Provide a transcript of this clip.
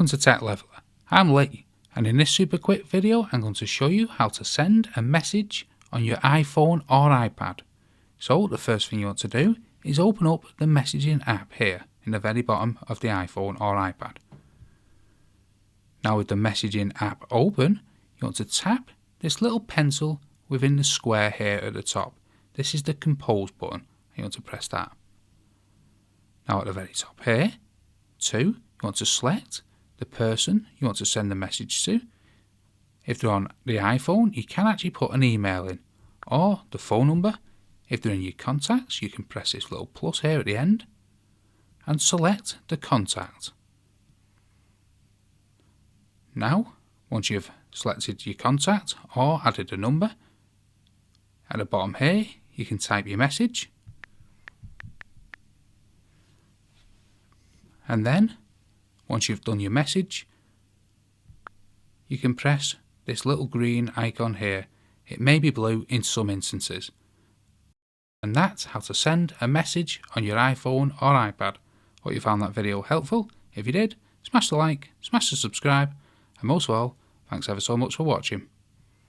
Welcome to Tech Leveler. I'm Lee, and in this super quick video I'm going to show you how to send a message on your iPhone or iPad. So the first thing you want to do is open up the messaging app here in the very bottom of the iPhone or iPad. Now with the messaging app open, you want to tap this little pencil within the square here at the top. This is the compose button. You want to press that. Now at the very top here, you want to select the person you want to send the message to. If they're on the iPhone, you can actually put an email in, or the phone number. If they're in your contacts, you can press this little plus here at the end and select the contact. Now, once you've selected your contact or added a number, at the bottom here you can type your message, and then once you've done your message, you can press this little green icon here. It may be blue in some instances. And that's how to send a message on your iPhone or iPad. Hope you found that video helpful. If you did, smash the like, smash the subscribe, and most of all, thanks ever so much for watching.